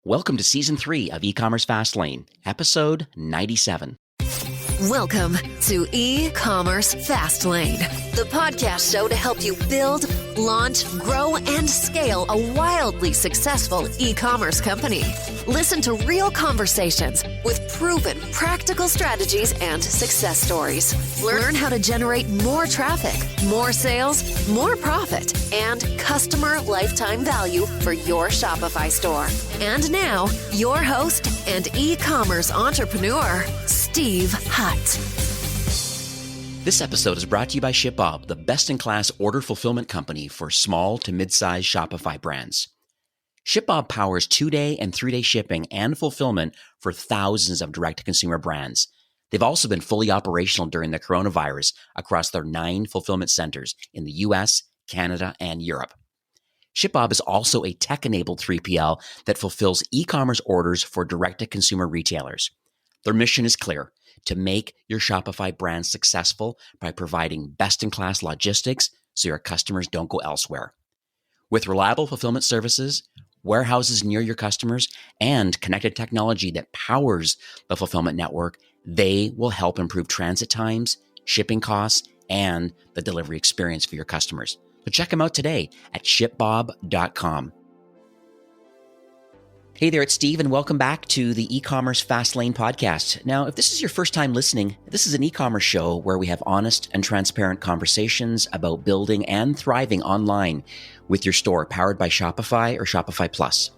Welcome to Season 3 of E-Commerce Fastlane, Episode 97. Welcome to E-Commerce Fastlane, the podcast show to help you build, launch, grow, and scale a wildly successful e-commerce company. Listen to real conversations with proven practical strategies and success stories. Learn how to generate more traffic, more sales, more profit, and customer lifetime value for your Shopify store. And now, your host and e-commerce entrepreneur, Steve Hutt. This episode is brought to you by ShipBob, the best-in-class order fulfillment company for small to mid-size Shopify brands. ShipBob powers 2-day and 3-day shipping and fulfillment for thousands of direct-to-consumer brands. They've also been fully operational during the coronavirus across their 9 fulfillment centers in the US, Canada, and Europe. ShipBob is also a tech-enabled 3PL that fulfills e-commerce orders for direct-to-consumer retailers. Their mission is clear: to make your Shopify brand successful by providing best-in-class logistics so your customers don't go elsewhere. With reliable fulfillment services, warehouses near your customers, and connected technology that powers the fulfillment network, they will help improve transit times, shipping costs, and the delivery experience for your customers. So check them out today at shipbob.com. Hey there, it's Steve, and welcome back to the E-Commerce Fastlane podcast. Now, if this is your first time listening, this is an e-commerce show where we have honest and transparent conversations about building and thriving online with your store powered by Shopify or Shopify Plus.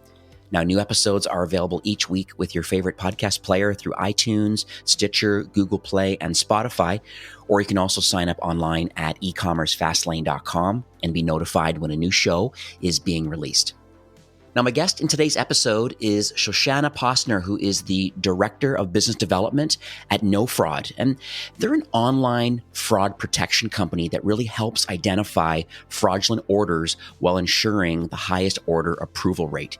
Now, new episodes are available each week with your favorite podcast player through iTunes, Stitcher, Google Play, and Spotify, or you can also sign up online at ecommercefastlane.com and be notified when a new show is being released. Now, my guest in today's episode is Shoshana Posner, who is the Director of Business Development at No Fraud. And they're an online fraud protection company that really helps identify fraudulent orders while ensuring the highest order approval rate.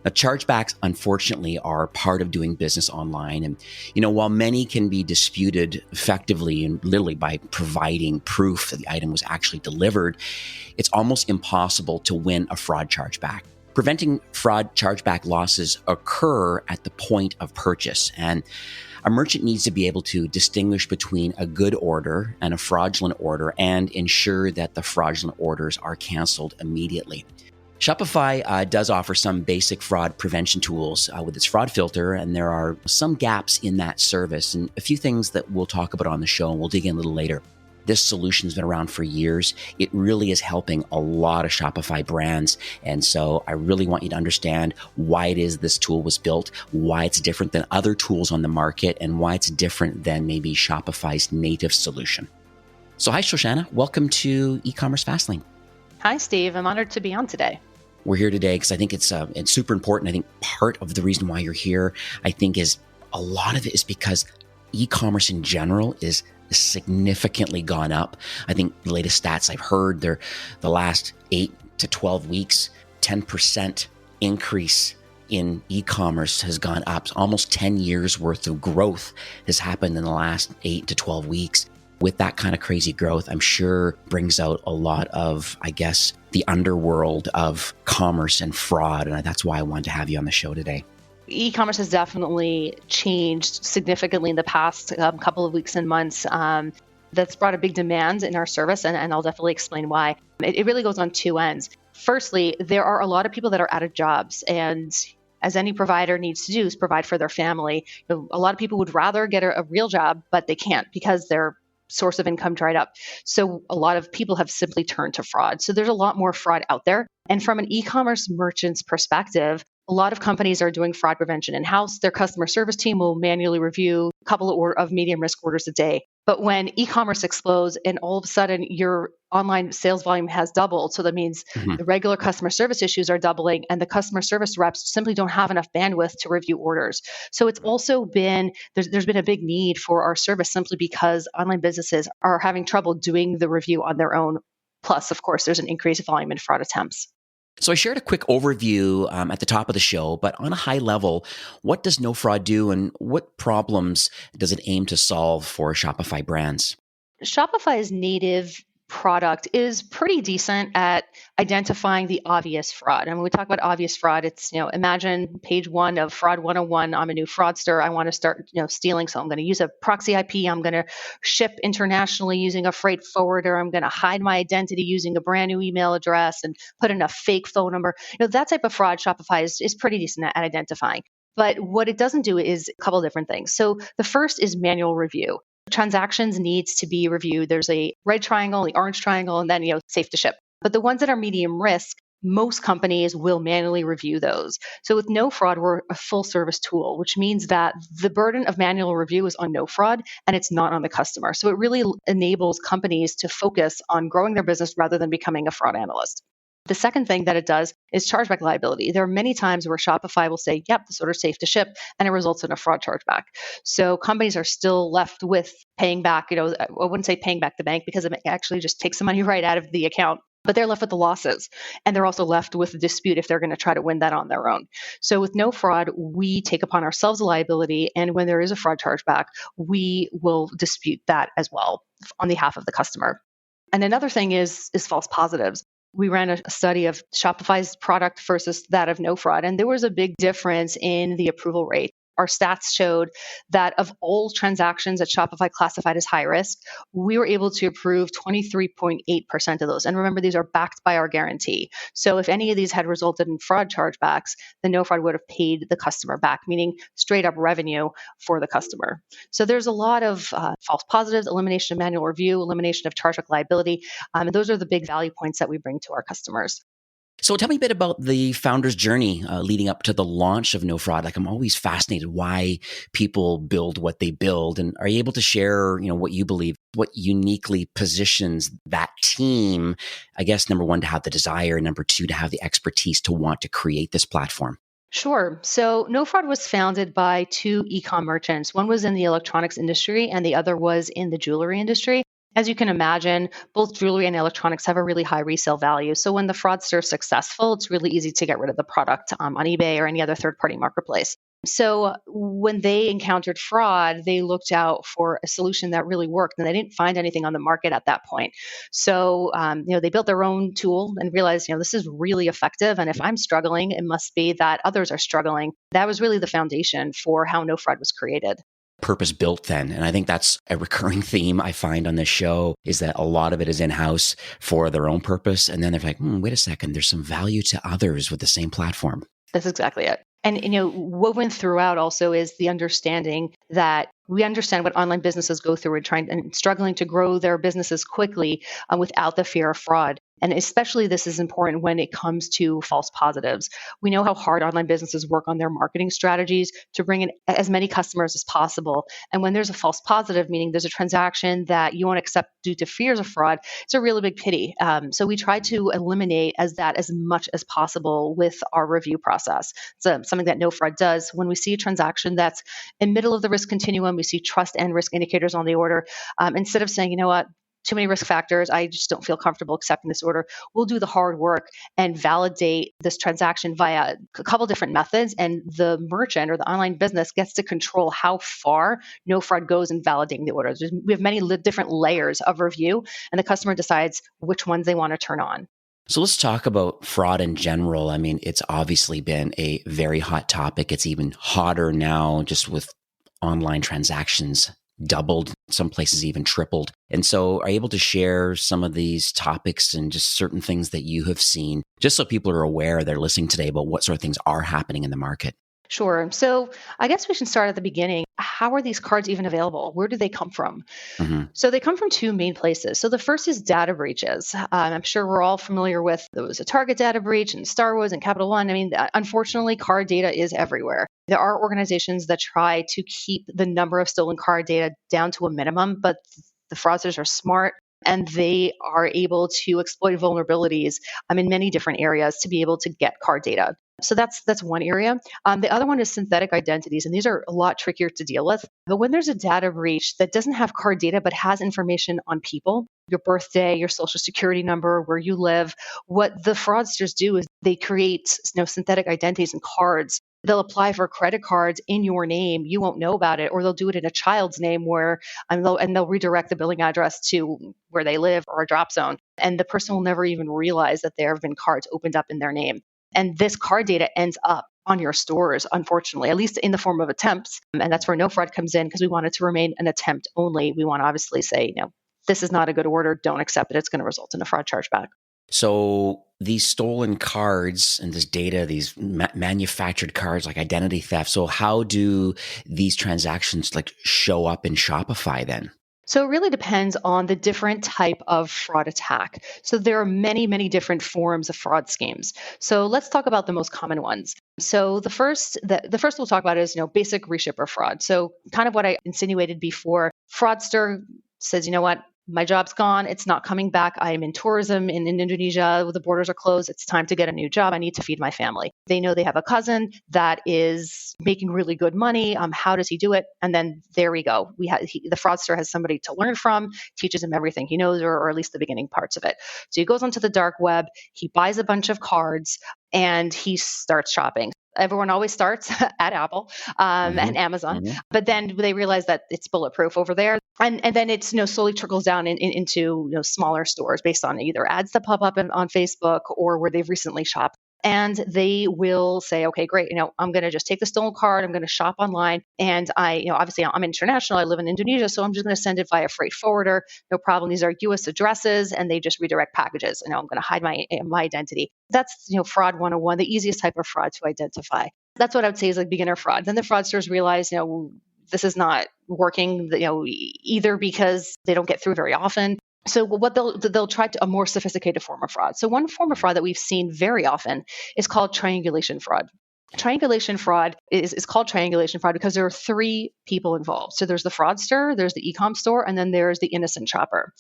Now, chargebacks, unfortunately, are part of doing business online. And, while many can be disputed effectively and literally by providing proof that the item was actually delivered, it's almost impossible to win a fraud chargeback. Preventing fraud chargeback losses occur at the point of purchase, and a merchant needs to be able to distinguish between a good order and a fraudulent order and ensure that the fraudulent orders are canceled immediately. Shopify does offer some basic fraud prevention tools with its fraud filter, and there are some gaps in that service and a few things that we'll talk about on the show, and we'll dig in a little later. This solution's been around for years. It really is helping a lot of Shopify brands. And so I really want you to understand why it is this tool was built, why it's different than other tools on the market, and why it's different than maybe Shopify's native solution. So hi, Shoshana. Welcome to E-Commerce Fastlane. Hi, Steve. I'm honored to be on today. We're here today because I think it's super important. I think part of the reason why you're here, I think, is a lot of it is because e-commerce in general is significantly gone up. I think the latest stats I've heard, they're the last 8 to 12 weeks, 10% increase in e-commerce has gone up. Almost 10 years worth of growth has happened in the last 8 to 12 weeks. With that kind of crazy growth, I'm sure brings out a lot of, the underworld of commerce and fraud. And that's why I wanted to have you on the show today. E-commerce has definitely changed significantly in the past couple of weeks and months. That's brought a big demand in our service, and I'll definitely explain why. It really goes on two ends. Firstly, there are a lot of people that are out of jobs, and as any provider needs to do is provide for their family. A lot of people would rather get a real job, but they can't because their source of income dried up. So a lot of people have simply turned to fraud. So there's a lot more fraud out there. And from an e-commerce merchant's perspective, a lot of companies are doing fraud prevention in-house. Their customer service team will manually review a couple of medium risk orders a day. But when e-commerce explodes and all of a sudden your online sales volume has doubled, so that means the regular customer service issues are doubling and the customer service reps simply don't have enough bandwidth to review orders. So it's also been, there's been a big need for our service simply because online businesses are having trouble doing the review on their own. Plus, of course, there's an increased volume in fraud attempts. So I shared a quick overview at the top of the show, but on a high level, what does No Fraud do and what problems does it aim to solve for Shopify brands? Shopify's native product is pretty decent at identifying the obvious fraud. And when we talk about obvious fraud, it's, imagine page 1 of Fraud 101. I'm a new fraudster. I want to start, stealing. So I'm going to use a proxy IP. I'm going to ship internationally using a freight forwarder. I'm going to hide my identity using a brand new email address and put in a fake phone number. That type of fraud, Shopify is pretty decent at identifying. But what it doesn't do is a couple different things. So the first is manual review. Transactions needs to be reviewed. There's a red triangle, the orange triangle, and then, safe to ship. But the ones that are medium risk, most companies will manually review those. So with No Fraud, we're a full service tool, which means that the burden of manual review is on No Fraud and it's not on the customer. So it really enables companies to focus on growing their business rather than becoming a fraud analyst. The second thing that it does is chargeback liability. There are many times where Shopify will say, yep, this order is safe to ship, and it results in a fraud chargeback. So companies are still left with paying back, I wouldn't say paying back the bank because it actually just takes the money right out of the account, but they're left with the losses. And they're also left with a dispute if they're going to try to win that on their own. So with No Fraud, we take upon ourselves the liability. And when there is a fraud chargeback, we will dispute that as well on behalf of the customer. And another thing is false positives. We ran a study of Shopify's product versus that of No Fraud, and there was a big difference in the approval rate. Our stats showed that of all transactions that Shopify classified as high risk, we were able to approve 23.8% of those. And remember, these are backed by our guarantee. So if any of these had resulted in fraud chargebacks, the No Fraud would have paid the customer back, meaning straight up revenue for the customer. So there's a lot of false positives, elimination of manual review, elimination of chargeback liability. And those are the big value points that we bring to our customers. So tell me a bit about the founder's journey leading up to the launch of No Fraud. Like, I'm always fascinated why people build what they build. And are you able to share, what you believe, what uniquely positions that team, I guess, number one, to have the desire, number two, to have the expertise to want to create this platform? Sure. So No Fraud was founded by two e-com merchants. One was in the electronics industry and the other was in the jewelry industry. As you can imagine, both jewelry and electronics have a really high resale value. So when the fraudster is successful, it's really easy to get rid of the product on eBay or any other third-party marketplace. So when they encountered fraud, they looked out for a solution that really worked, and they didn't find anything on the market at that point. So they built their own tool and realized, this is really effective. And if I'm struggling, it must be that others are struggling. That was really the foundation for how No Fraud was created. Purpose built then. And I think that's a recurring theme I find on this show, is that a lot of it is in-house for their own purpose. And then they're like, wait a second, there's some value to others with the same platform. That's exactly it. And woven throughout also is the understanding that we understand what online businesses go through and struggling to grow their businesses quickly without the fear of fraud. And especially this is important when it comes to false positives. We know how hard online businesses work on their marketing strategies to bring in as many customers as possible. And when there's a false positive, meaning there's a transaction that you won't accept due to fears of fraud, it's a really big pity. So we try to eliminate as much as possible with our review process. It's something that No Fraud does. When we see a transaction that's in middle of the risk continuum, we see trust and risk indicators on the order. Instead of saying, too many risk factors, I just don't feel comfortable accepting this order, we'll do the hard work and validate this transaction via a couple different methods. And the merchant or the online business gets to control how far No Fraud goes in validating the orders. We have many different layers of review, and the customer decides which ones they want to turn on. So let's talk about fraud in general. I mean, it's obviously been a very hot topic. It's even hotter now, just with online transactions doubled, some places even tripled. And so are you able to share some of these topics and just certain things that you have seen, just so people are aware, they're listening today, about what sort of things are happening in the market? Sure. So I guess we should start at the beginning. How are these cards even available? Where do they come from? Mm-hmm. So they come from two main places. So the first is data breaches. I'm sure we're all familiar with, there was a Target data breach and Star Wars and Capital One. I mean, unfortunately, card data is everywhere. There are organizations that try to keep the number of stolen card data down to a minimum, but the fraudsters are smart and they are able to exploit vulnerabilities in many different areas to be able to get card data. So that's one area. The other one is synthetic identities, and these are a lot trickier to deal with. But when there's a data breach that doesn't have card data but has information on people, your birthday, your social security number, where you live, what the fraudsters do is they create synthetic identities and cards they'll apply for credit cards in your name. You won't know about it, or they'll do it in a child's name where, and they'll redirect the billing address to where they live or a drop zone. And the person will never even realize that there have been cards opened up in their name. And this card data ends up on your stores, unfortunately, at least in the form of attempts. And that's where no fraud comes in, because we want it to remain an attempt only. We want to obviously say, this is not a good order. Don't accept it. It's going to result in a fraud chargeback. So these stolen cards and this data, these manufactured cards, like identity theft. So how do these transactions show up in Shopify then? So it really depends on the different type of fraud attack. So there are many, many different forms of fraud schemes. So let's talk about the most common ones. So the first we'll talk about is, basic Reshipper fraud. So kind of what I insinuated before, fraudster says, you know what? My job's gone. It's not coming back. I am in tourism in Indonesia. The borders are closed. It's time to get a new job. I need to feed my family. They know they have a cousin that is making really good money. How does he do it? And then there we go. The fraudster has somebody to learn from, teaches him everything he knows, or at least the beginning parts of it. So he goes onto the dark web. He buys a bunch of cards and he starts shopping. Everyone always starts at Apple and Amazon, but then they realize that it's bulletproof over there. And then it's slowly trickles down into smaller stores based on either ads that pop up on Facebook or where they've recently shopped. And they will say, okay, great. I'm going to just take the stolen card. I'm going to shop online. And obviously I'm international. I live in Indonesia. So I'm just going to send it via freight forwarder. No problem. These are US addresses and they just redirect packages. I'm going to hide my identity. That's, fraud 101, the easiest type of fraud to identify. That's what I would say is like beginner fraud. Then the fraudsters realize, this is not working, either because they don't get through very often. So what they'll try a more sophisticated form of fraud. So one form of fraud that we've seen very often is called triangulation fraud. Triangulation fraud is called triangulation fraud because there are three people involved. So there's the fraudster, there's the e-com store, and then there's the innocent shopper.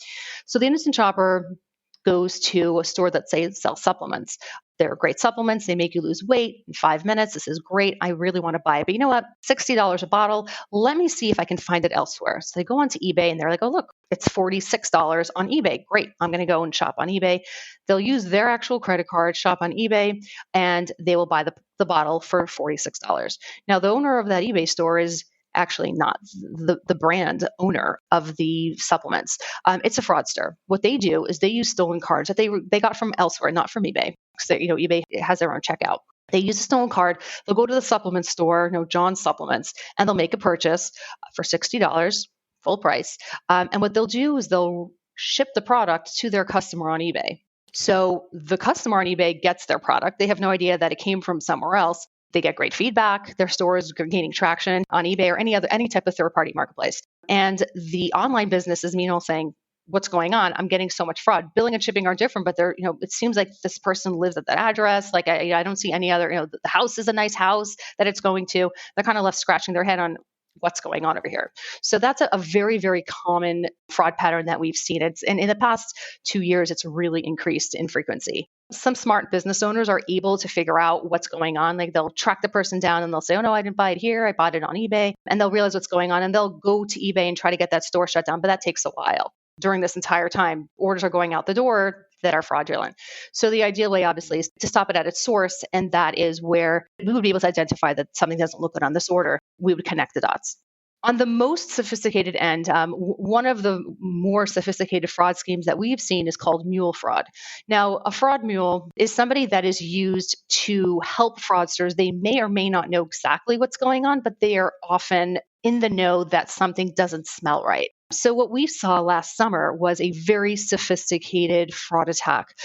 So the innocent shopper goes to a store that sells supplements. They're great supplements. They make you lose weight in 5 minutes. This is great. I really want to buy it. But you know what? $60 a bottle. Let me see if I can find it elsewhere. So they go onto eBay and they're like, oh, look, it's $46 on eBay. Great. I'm going to go and shop on eBay. They'll use their actual credit card, shop on eBay, and they will buy the bottle for $46. Now, the owner of that eBay store is actually not the brand owner of the supplements. It's a fraudster. What they do is they use stolen cards that they got from elsewhere, not from eBay. So, eBay has their own checkout. They use a stolen card. They'll go to the supplement store, John's Supplements, and they'll make a purchase for $60, full price. And what they'll do is they'll ship the product to their customer on eBay. So the customer on eBay gets their product. They have no idea that it came from somewhere else. They get great feedback. Their store is gaining traction on eBay or any type of third-party marketplace. And the online business is saying, what's going on? I'm getting so much fraud. Billing and shipping are different, but it seems like this person lives at that address. Like I don't see any other, the house is a nice house that it's going to. They're kind of left scratching their head on what's going on over here. So that's a very, very common fraud pattern that we've seen. And in the past 2 years, it's really increased in frequency. Some smart business owners are able to figure out what's going on. Like they'll track the person down and they'll say, oh no, I didn't buy it here. I bought it on eBay. And they'll realize what's going on and they'll go to eBay and try to get that store shut down. But that takes a while. During this entire time, orders are going out the door that are fraudulent. So the ideal way, obviously, is to stop it at its source. And that is where we would be able to identify that something doesn't look good on this order. We would connect the dots. On the most sophisticated end, one of the more sophisticated fraud schemes that we've seen is called mule fraud. Now, a fraud mule is somebody that is used to help fraudsters. They may or may not know exactly what's going on, but they are often in the know that something doesn't smell right. So what we saw last summer was a very sophisticated fraud attack.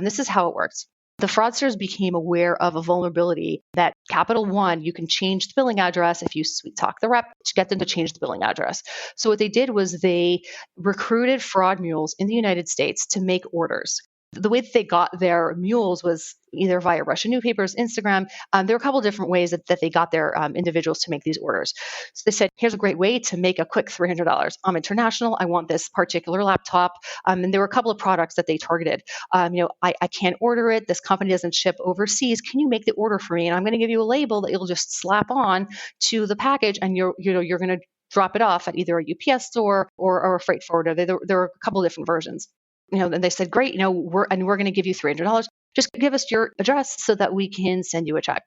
This is how it works. The fraudsters became aware of a vulnerability that Capital One, you can change the billing address if you sweet talk the rep to get them to change the billing address. So what they did was they recruited fraud mules in the United States to make orders. The way that they got their mules was either via Russian newspapers, Instagram. There were a couple of different ways that they got their individuals to make these orders. So they said, here's a great way to make a quick $300. I'm international. I want this particular laptop. And there were a couple of products that they targeted. I can't order it. This company doesn't ship overseas. Can you make the order for me? And I'm going to give you a label that you'll just slap on to the package and you're going to drop it off at either a UPS store or a freight forwarder. There were a couple of different versions. And they said, great, we're going to give you $300. Just give us your address so that we can send you a check.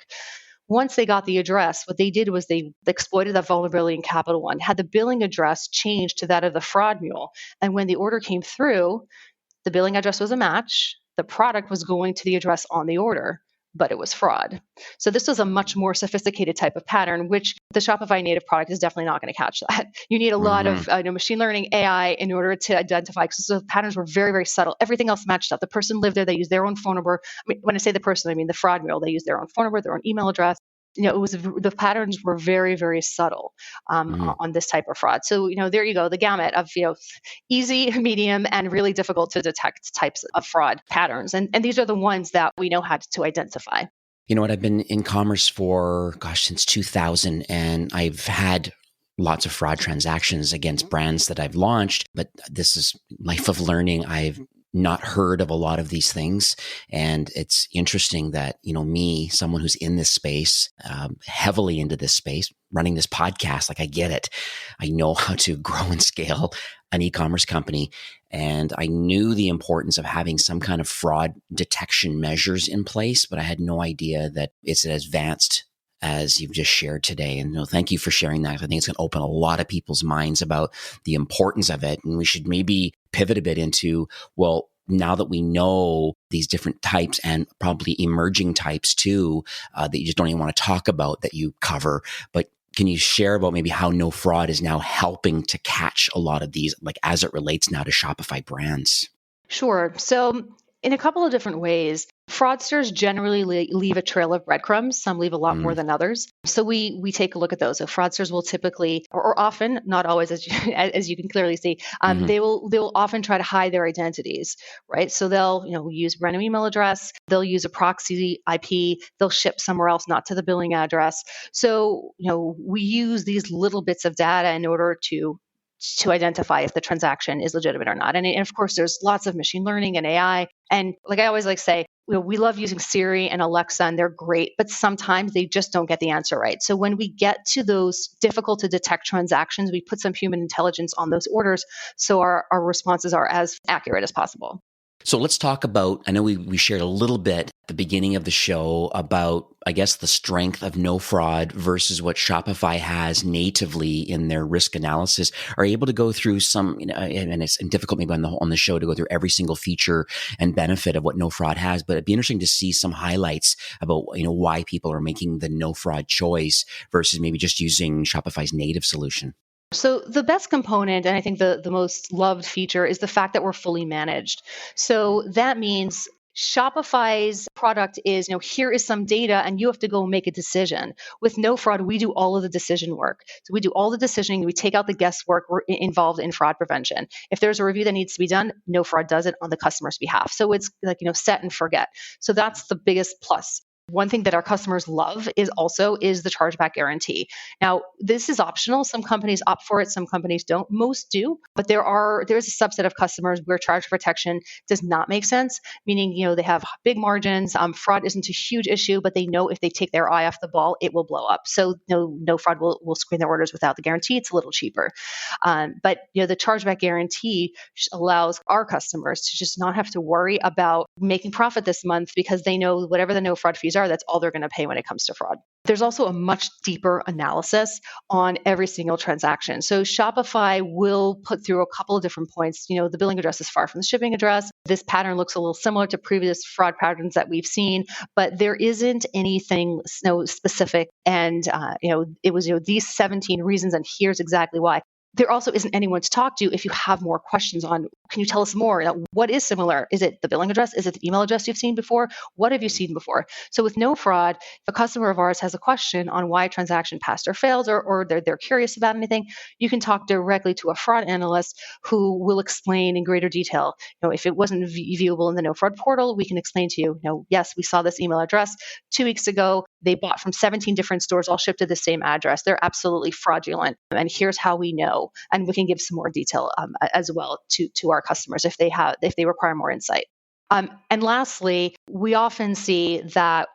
Once they got the address, what they did was they exploited that vulnerability in Capital One, had the billing address changed to that of the fraud mule. And when the order came through, the billing address was a match. The product was going to the address on the order, but it was fraud. So this was a much more sophisticated type of pattern, which the Shopify native product is definitely not going to catch that. You need a lot of machine learning, AI, in order to identify, because the patterns were very, very subtle. Everything else matched up. The person lived there. They used their own phone number. I mean, when I say the person, I mean the fraud mule. They used their own phone number, their own email address. It was the patterns were very, very subtle on this type of fraud. So there you go, the gamut of easy, medium, and really difficult to detect types of fraud patterns, and these are the ones that we know how to identify. You know what? I've been in commerce for since 2000, and I've had lots of fraud transactions against brands that I've launched. But this is life of learning. I've not heard of a lot of these things. And it's interesting that, me, someone who's in this space, heavily into this space, running this podcast, like I get it. I know how to grow and scale an e-commerce company. And I knew the importance of having some kind of fraud detection measures in place, but I had no idea that it's as advanced as you've just shared today. And thank you for sharing that. I think it's going to open a lot of people's minds about the importance of it. And we should maybe pivot a bit into, well, now that we know these different types and probably emerging types too, that you just don't even want to talk about, that you cover, but can you share about maybe how no fraud is now helping to catch a lot of these, like as it relates now to Shopify brands? Sure. So in a couple of different ways, fraudsters generally leave a trail of breadcrumbs. Some leave a lot more than others. So we take a look at those. So fraudsters will typically, or often, not always, as you can clearly see, they will often try to hide their identities, right? So they'll use a random email address, they'll use a proxy IP, they'll ship somewhere else, not to the billing address. So we use these little bits of data in order to identify if the transaction is legitimate or not. And of course, there's lots of machine learning and AI. And like I always like to say, we love using Siri and Alexa, and they're great, but sometimes they just don't get the answer right. So when we get to those difficult to detect transactions, we put some human intelligence on those orders so our responses are as accurate as possible. So let's talk about, I know we shared a little bit at the beginning of the show about, I guess, the strength of no fraud versus what Shopify has natively in their risk analysis. Are you able to go through some, and it's difficult maybe on the show to go through every single feature and benefit of what no fraud has, but it'd be interesting to see some highlights about, why people are making the no fraud choice versus maybe just using Shopify's native solution. So the best component, and I think the most loved feature, is the fact that we're fully managed. So that means Shopify's product is, here is some data and you have to go make a decision. With no fraud, we do all of the decision work. So we do all the decisioning, we take out the guesswork involved in fraud prevention. If there's a review that needs to be done, no fraud does it on the customer's behalf. So it's like, set and forget. So that's the biggest plus. One thing that our customers love is the chargeback guarantee. Now, this is optional. Some companies opt for it, some companies don't. Most do, but there is a subset of customers where charge protection does not make sense, meaning, they have big margins. Fraud isn't a huge issue, but they know if they take their eye off the ball, it will blow up. So no fraud will screen their orders without the guarantee. It's a little cheaper. But the chargeback guarantee allows our customers to just not have to worry about making profit this month, because they know whatever the no fraud fees are, that's all they're going to pay when it comes to fraud. There's also a much deeper analysis on every single transaction. So Shopify will put through a couple of different points. The billing address is far from the shipping address. This pattern looks a little similar to previous fraud patterns that we've seen, but there isn't anything specific. And, it was, these 17 reasons, and here's exactly why. There also isn't anyone to talk to if you have more questions on, can you tell us more? What is similar? Is it the billing address? Is it the email address you've seen before? What have you seen before? So with no fraud, if a customer of ours has a question on why a transaction passed or failed, or they're curious about anything, you can talk directly to a fraud analyst who will explain in greater detail. If it wasn't viewable in the no fraud portal, we can explain to you, yes, we saw this email address 2 weeks ago. They bought from 17 different stores, all shipped to the same address. They're absolutely fraudulent. And here's how we know. And we can give some more detail as well to our customers if they require more insight. And lastly, we often see that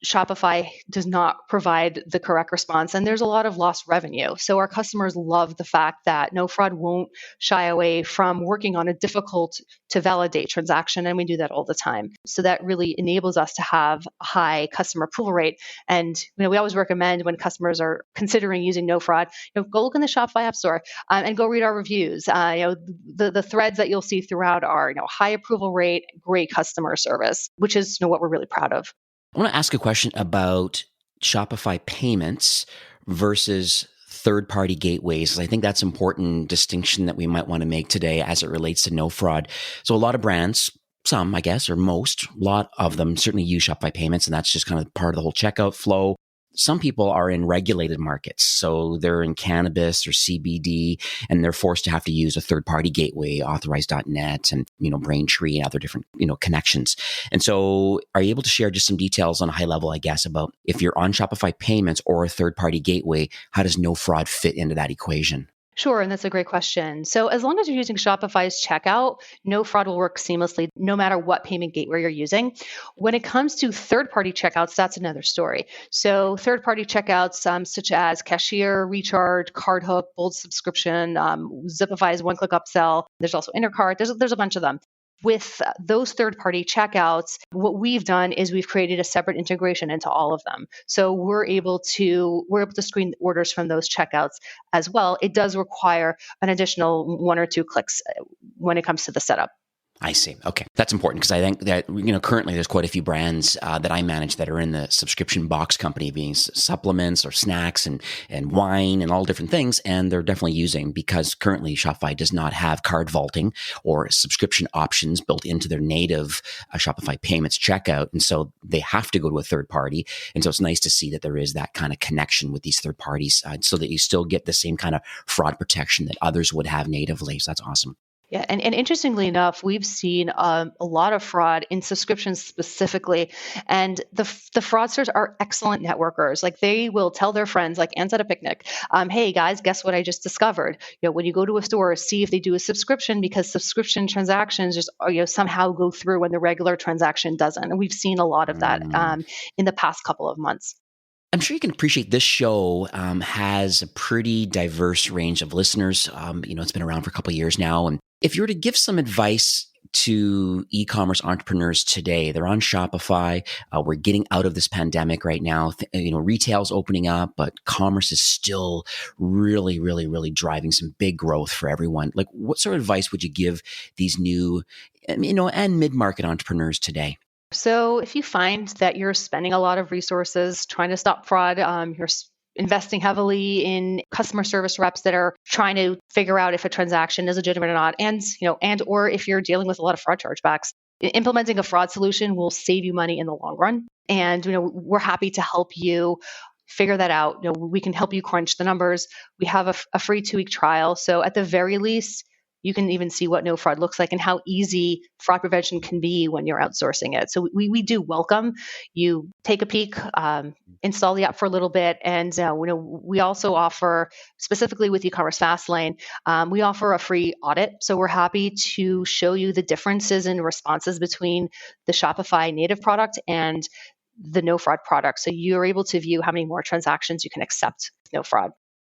Shopify does not provide the correct response, and there's a lot of lost revenue. So our customers love the fact that No Fraud won't shy away from working on a difficult to validate transaction, and we do that all the time. So that really enables us to have a high customer approval rate. And we always recommend when customers are considering using No Fraud, go look in the Shopify App Store and go read our reviews. The threads that you'll see throughout are high approval rate, great customer service, which is what we're really proud of. I want to ask a question about Shopify payments versus third-party gateways, because I think that's an important distinction that we might want to make today as it relates to No Fraud. So a lot of brands, some, I guess, or most, a lot of them certainly use Shopify payments, and that's just kind of part of the whole checkout flow. Some people are in regulated markets, so they're in cannabis or CBD, and they're forced to have to use a third-party gateway, Authorize.net, and Braintree and other different connections. And so, are you able to share just some details on a high level, I guess, about if you're on Shopify payments or a third-party gateway, how does No Fraud fit into that equation? Sure, and that's a great question. So as long as you're using Shopify's checkout, No Fraud will work seamlessly no matter what payment gateway you're using. When it comes to third-party checkouts, that's another story. So third-party checkouts such as Cashier, Recharge, CardHook, Bold Subscription, Zipify's one-click upsell. There's also Intercart. There's a bunch of them. With those third-party checkouts, what we've done is we've created a separate integration into all of them. So we're able to screen orders from those checkouts as well. It does require an additional 1 or 2 clicks when it comes to the setup. I see. Okay. That's important because I think that, currently there's quite a few brands that I manage that are in the subscription box company, being supplements or snacks and wine and all different things. And they're definitely using, because currently Shopify does not have card vaulting or subscription options built into their native Shopify payments checkout. And so they have to go to a third party. And so it's nice to see that there is that kind of connection with these third parties so that you still get the same kind of fraud protection that others would have natively. So that's awesome. Yeah, and interestingly enough, we've seen a lot of fraud in subscriptions specifically, and the fraudsters are excellent networkers. Like they will tell their friends, like Anne's at a picnic, "Hey guys, guess what I just discovered? When you go to a store, see if they do a subscription, because subscription transactions just somehow go through when the regular transaction doesn't." And we've seen a lot of that in the past couple of months. I'm sure you can appreciate this show has a pretty diverse range of listeners. It's been around for a couple of years now. And if you were to give some advice to e-commerce entrepreneurs today, they're on Shopify. We're getting out of this pandemic right now. Retail's opening up, but commerce is still really, really, really driving some big growth for everyone. Like, what sort of advice would you give these new, and mid-market entrepreneurs today? So if you find that you're spending a lot of resources trying to stop fraud, you're investing heavily in customer service reps that are trying to figure out if a transaction is legitimate or not, and or if you're dealing with a lot of fraud chargebacks, implementing a fraud solution will save you money in the long run. And we're happy to help you figure that out. We can help you crunch the numbers. We have a free 2-week trial. So at the very least, you can even see what No Fraud looks like and how easy fraud prevention can be when you're outsourcing it. So we do welcome you take a peek, install the app for a little bit. And we also offer, specifically with e-commerce Fastlane, we offer a free audit. So we're happy to show you the differences in responses between the Shopify native product and the No Fraud product. So you're able to view how many more transactions you can accept with No Fraud.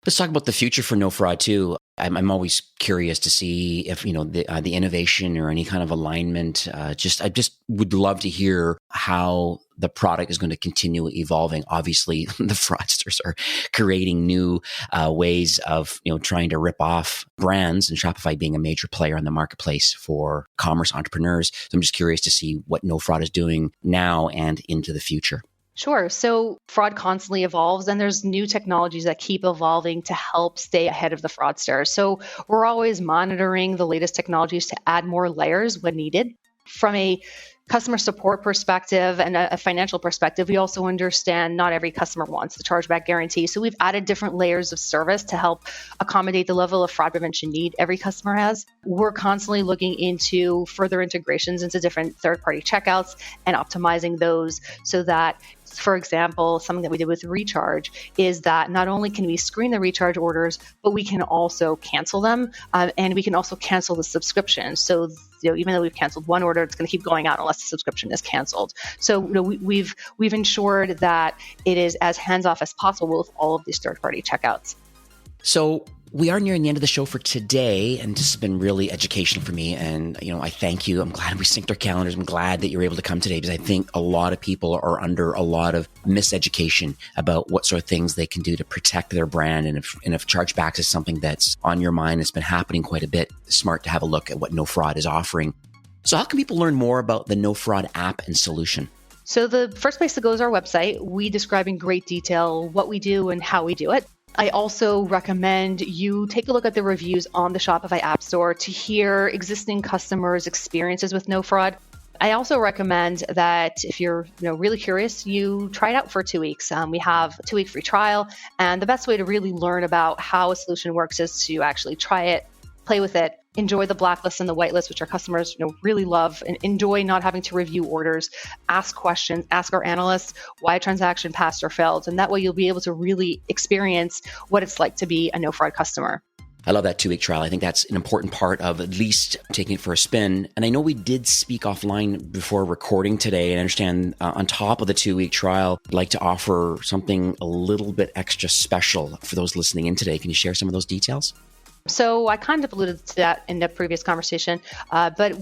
Let's talk about the future for No Fraud too. I'm always curious to see if the innovation or any kind of alignment. I just would love to hear how the product is going to continue evolving. Obviously, the fraudsters are creating new ways of trying to rip off brands, and Shopify being a major player in the marketplace for commerce entrepreneurs. So I'm just curious to see what No Fraud is doing now and into the future. Sure. So fraud constantly evolves, and there's new technologies that keep evolving to help stay ahead of the fraudsters. So we're always monitoring the latest technologies to add more layers when needed. From a customer support perspective and a financial perspective, we also understand not every customer wants the chargeback guarantee. So we've added different layers of service to help accommodate the level of fraud prevention need every customer has. We're constantly looking into further integrations into different third-party checkouts and optimizing those so that For example, something that we did with Recharge is that not only can we screen the recharge orders, but we can also cancel them, and we can also cancel the subscription. So even though we've canceled one order, it's going to keep going out unless the subscription is canceled. So we've ensured that it is as hands-off as possible with all of these third-party checkouts. So we are nearing the end of the show for today, and this has been really educational for me. And, I thank you. I'm glad we synced our calendars. I'm glad that you're able to come today, because I think a lot of people are under a lot of miseducation about what sort of things they can do to protect their brand. And if chargebacks is something that's on your mind, it's been happening quite a bit, it's smart to have a look at what No Fraud is offering. So how can people learn more about the No Fraud app and solution? So the first place to go is our website. We describe in great detail what we do and how we do it. I also recommend you take a look at the reviews on the Shopify App Store to hear existing customers' experiences with No Fraud. I also recommend that if you're really curious, you try it out for 2 weeks. We have a 2-week free trial, and the best way to really learn about how a solution works is to actually try it, play with it, enjoy the blacklist and the whitelist, which our customers really love, and enjoy not having to review orders, ask questions, ask our analysts why a transaction passed or failed. And that way you'll be able to really experience what it's like to be a No Fraud customer. I love that 2-week trial. I think that's an important part of at least taking it for a spin. And I know we did speak offline before recording today, and I understand on top of the 2-week trial, I'd like to offer something a little bit extra special for those listening in today. Can you share some of those details? So I kind of alluded to that in the previous conversation, but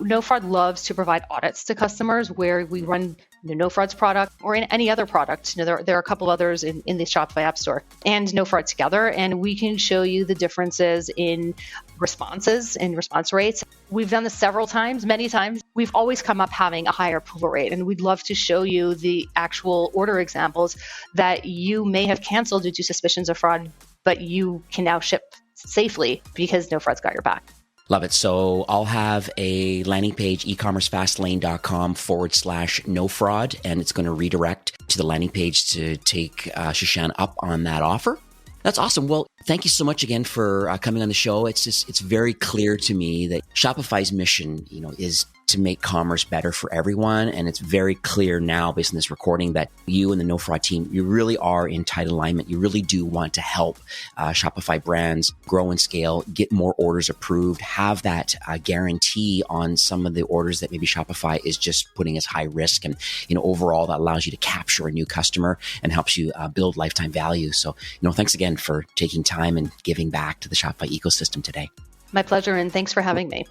No Fraud loves to provide audits to customers where we run No Fraud's product or in any other product. There are a couple others in the Shopify App Store and No Fraud together, and we can show you the differences in responses and response rates. We've done this several times, many times. We've always come up having a higher approval rate, and we'd love to show you the actual order examples that you may have canceled due to suspicions of fraud, but you can now ship safely because No Fraud's got your back. Love it. So I'll have a landing page, ecommercefastlane.com/no fraud, and it's going to redirect to the landing page to take Shashan up on that offer. That's awesome. Well, thank you so much again for coming on the show. It's very clear to me that Shopify's mission, is to make commerce better for everyone. And it's very clear now based on this recording that you and the No Fraud team, you really are in tight alignment. You really do want to help Shopify brands grow and scale, get more orders approved, have that guarantee on some of the orders that maybe Shopify is just putting as high risk. And, overall that allows you to capture a new customer and helps you build lifetime value. So, thanks again for taking time and giving back to the Shopify ecosystem today. My pleasure. And thanks for having me.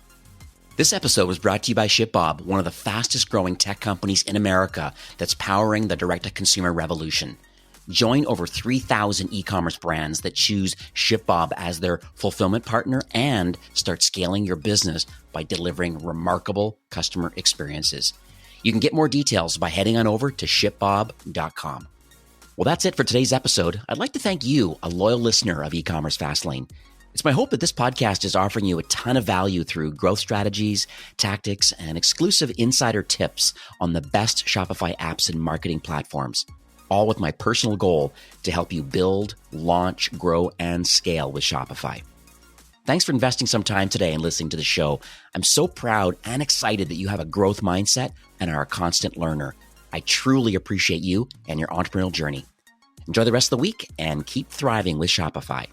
This episode was brought to you by ShipBob, one of the fastest growing tech companies in America that's powering the direct-to-consumer revolution. Join over 3,000 e-commerce brands that choose ShipBob as their fulfillment partner and start scaling your business by delivering remarkable customer experiences. You can get more details by heading on over to shipbob.com. Well, that's it for today's episode. I'd like to thank you, a loyal listener of E-commerce Fastlane. It's my hope that this podcast is offering you a ton of value through growth strategies, tactics, and exclusive insider tips on the best Shopify apps and marketing platforms, all with my personal goal to help you build, launch, grow, and scale with Shopify. Thanks for investing some time today and listening to the show. I'm so proud and excited that you have a growth mindset and are a constant learner. I truly appreciate you and your entrepreneurial journey. Enjoy the rest of the week and keep thriving with Shopify.